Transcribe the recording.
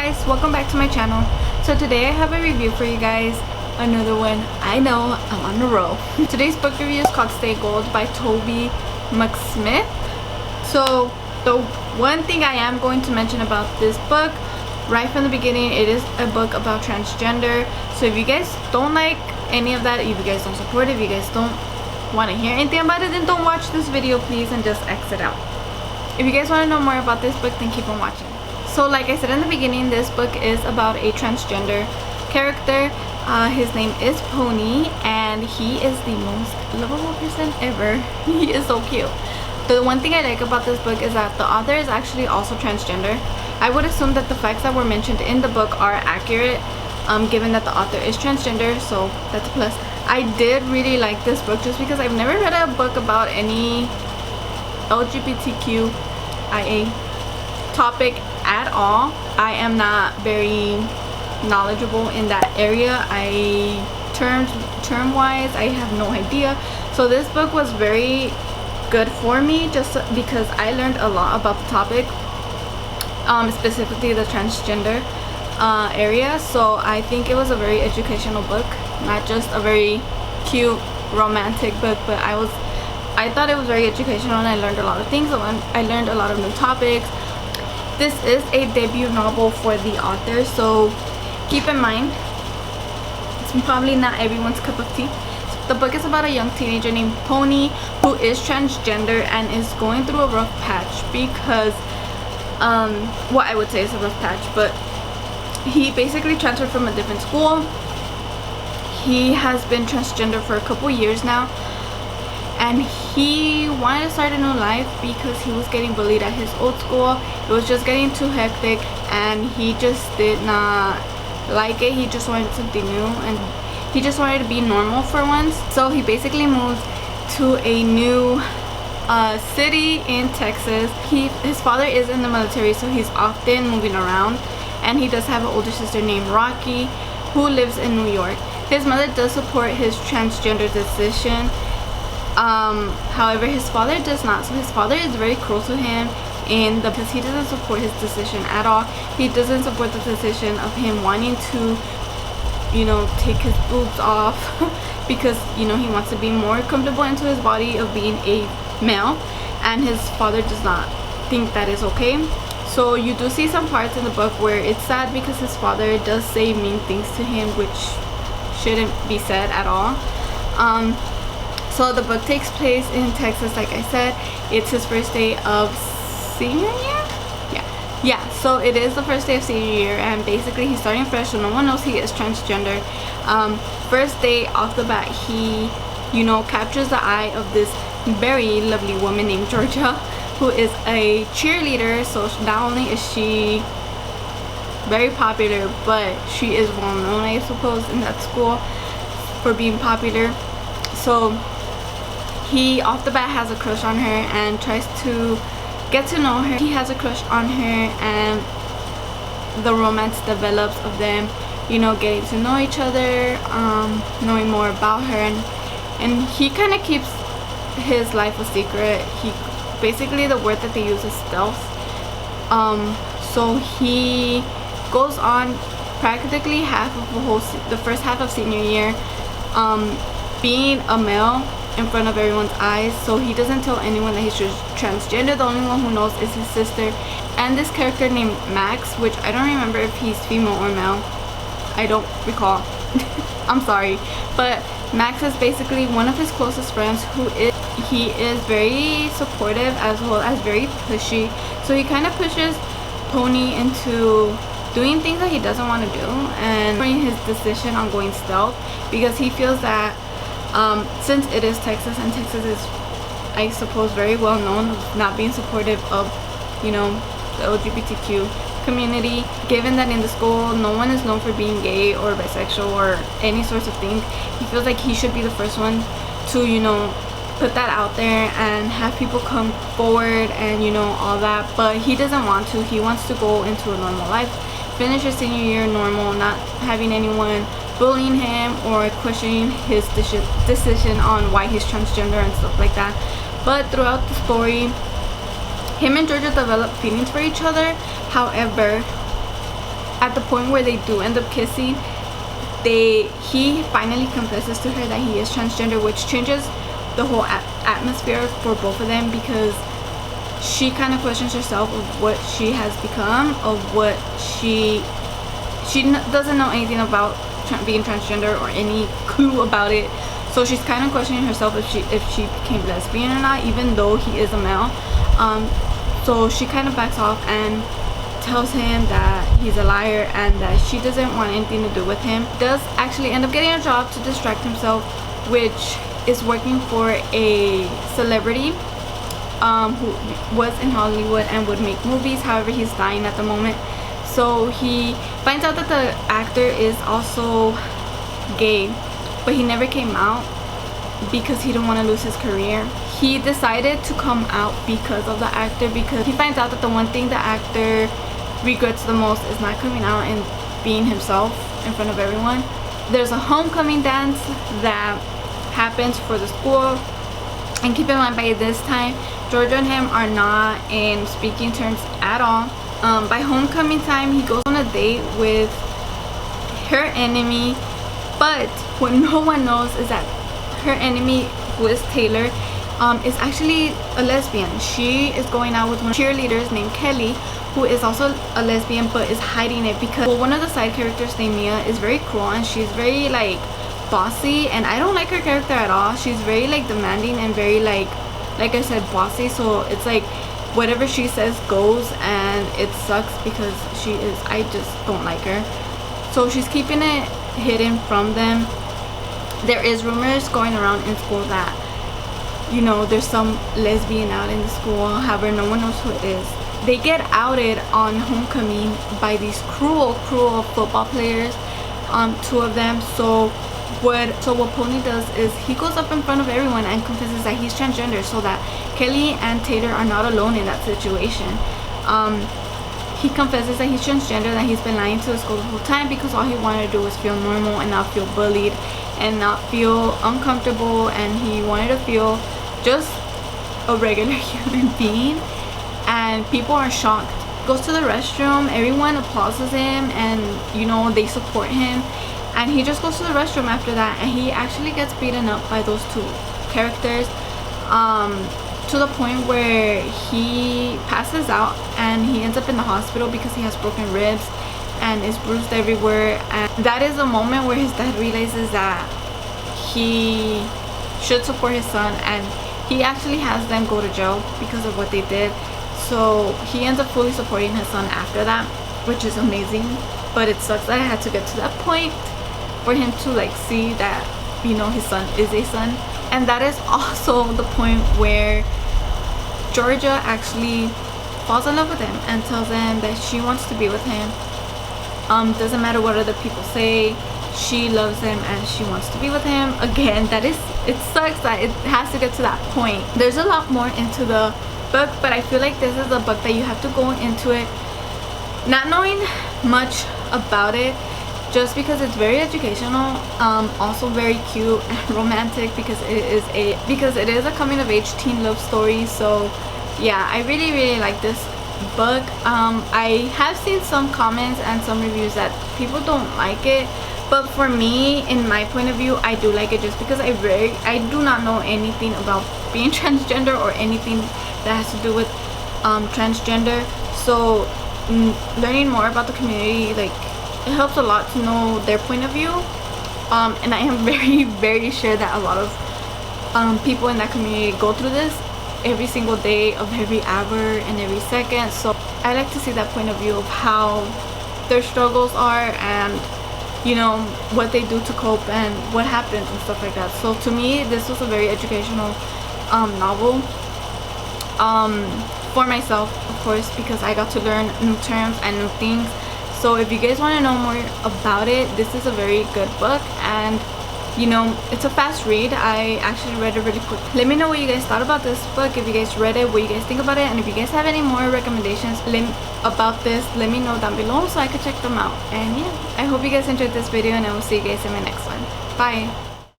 guys, welcome back to my channel. So today I have a review for you guys. Another one. I know, I'm on the roll. Today's book review is called Stay Gold by Tobly McSmith. So the one thing I am going to mention about this book right from the beginning, it is a book about transgender. So if you guys don't like any of that, if you guys don't support it, if you guys don't want to hear anything about it, then don't watch this video please and just exit out. If you guys want to know more about this book, then keep on watching. So like I said in the beginning, this book is about a transgender character. His name is Pony, and he is the most lovable person ever. He is so cute. The one thing I like about this book is that the author is actually also transgender. I would assume that the facts that were mentioned in the book are accurate, given that the author is transgender, so that's a plus. I did really like this book just because I've never read a book about any LGBTQIA topic at all. I am not very knowledgeable in that area. Term wise, I have no idea. So this book was very good for me just because I learned a lot about the topic, specifically the transgender area. So I think it was a very educational book, not just a very cute romantic book, but I thought it was very educational, and I learned a lot of things. I learned a lot of new topics. This is a debut novel for the author, so keep in mind it's probably not everyone's cup of tea. The book is about a young teenager named Pony who is transgender and is going through a rough patch because what I would say is a rough patch, but he basically transferred from a different school. He has been transgender for a couple years now, and he wanted to start a new life because he was getting bullied at his old school. It was just getting too hectic and he just did not like it. He just wanted something new and he just wanted to be normal for once. So he basically moved to a new city in Texas. His father is in the military, so he's often moving around, and he does have an older sister named Rocky who lives in New York. His mother does support his transgender decision. However, his father does not. So his father is very cruel to him because he doesn't support his decision at all. He doesn't support the decision of him wanting to, take his boobs off because, he wants to be more comfortable into his body of being a male, and his father does not think that is okay. So you do see some parts in the book where it's sad because his father does say mean things to him, which shouldn't be said at all. So the book takes place in Texas, like I said. It's his first day of senior year? Yeah, so it is the first day of senior year, and basically he's starting fresh, so no one knows he is transgender. First day off the bat, he, captures the eye of this very lovely woman named Georgia, who is a cheerleader. So not only is she very popular, but she is well known, I suppose, in that school for being popular. So he off the bat has a crush on her and tries to get to know her. He has a crush on her, and the romance develops of them, getting to know each other, knowing more about her, and he kind of keeps his life a secret. He basically, the word that they use is stealth. So he goes on practically half of the first half of senior year being a male in front of everyone's eyes. So he doesn't tell anyone that he's transgender. The only one who knows is his sister and this character named Max, which I don't remember if he's female or male. I don't recall. I'm sorry, but Max is basically one of his closest friends he is very supportive as well as very pushy. So he kind of pushes Pony into doing things that he doesn't want to do, and his decision on going stealth because he feels that since it is Texas, and Texas is, I suppose, very well known of not being supportive of the LGBTQ community, given that in the school no one is known for being gay or bisexual or any sorts of thing, he feels like he should be the first one to put that out there and have people come forward and all that. But he doesn't want to. He wants to go into a normal life, finish his senior year normal, not having anyone bullying him or questioning his decision on why he's transgender and stuff like that. But throughout the story, him and Georgia develop feelings for each other. However, at the point where they do end up kissing, he finally confesses to her that he is transgender, which changes the whole atmosphere for both of them, because she kind of questions herself of what she has become, of what she doesn't know anything about being transgender or any clue about it. So she's kind of questioning herself if she became lesbian or not, even though he is a male. So she kind of backs off and tells him that he's a liar and that she doesn't want anything to do with him. Does actually end up getting a job to distract himself, which is working for a celebrity who was in Hollywood and would make movies. However, he's dying at the moment. So he finds out that the actor is also gay, but he never came out because he didn't want to lose his career. He decided to come out because of the actor, because he finds out that the one thing the actor regrets the most is not coming out and being himself in front of everyone. There's a homecoming dance that happens for the school, and keep in mind, by this time Georgia and him are not in speaking terms at all. By homecoming time, he goes on a date with her enemy, but what no one knows is that her enemy, who is Taylor, is actually a lesbian. She is going out with one of the cheerleaders named Kelly, who is also a lesbian, but is hiding it because, well, one of the side characters named Mia is very cruel and she's very like bossy, and I don't like her character at all. She's very like demanding and very like I said, bossy. So it's like whatever she says goes, and it sucks because I just don't like her. So she's keeping it hidden from them. There is rumors going around in school that, you know, there's some lesbian out in the school. However, no one knows who it is. They get outed on homecoming by these cruel football players, two of them. So what Pony does is he goes up in front of everyone and confesses that he's transgender, so that Kelly and Taylor are not alone in that situation. He confesses that he's transgender, that he's been lying to the school the whole time because all he wanted to do was feel normal and not feel bullied and not feel uncomfortable, and he wanted to feel just a regular human being. And people are shocked. Goes to the restroom, everyone applauds him, and you know, they support him, and he just goes to the restroom after that, and he actually gets beaten up by those two characters, to the point where he passes out and he ends up in the hospital because he has broken ribs and is bruised everywhere. And that is the moment where his dad realizes that he should support his son, and he actually has them go to jail because of what they did. So he ends up fully supporting his son after that, which is amazing. But it sucks that I had to get to that point for him to like see that, you know, his son is a son. And that is also the point where Georgia actually falls in love with him and tells him that she wants to be with him. Doesn't matter what other people say, she loves him and she wants to be with him. Again, it sucks that it has to get to that point. There's a lot more into the book, but I feel like this is a book that you have to go into it not knowing much about it, just because it's very educational, also very cute and romantic, because it is a coming of age teen love story. So yeah, I really like this book. I have seen some comments and some reviews that people don't like it, but for me, in my point of view, I do like it, just because I do not know anything about being transgender or anything that has to do with transgender. So learning more about the community, like, it helps a lot to know their point of view, and I am very sure that a lot of people in that community go through this every single day of every hour and every second. So I like to see that point of view of how their struggles are, and you know, what they do to cope and what happens and stuff like that. So to me, this was a very educational novel, for myself, of course, because I got to learn new terms and new things. So if you guys want to know more about it, this is a very good book, and you know, it's a fast read. I actually read it really quick. Let me know what you guys thought about this book, if you guys read it, what you guys think about it, and if you guys have any more recommendations about this, let me know down below so I could check them out. And yeah, I hope you guys enjoyed this video, and I will see you guys in my next one. Bye.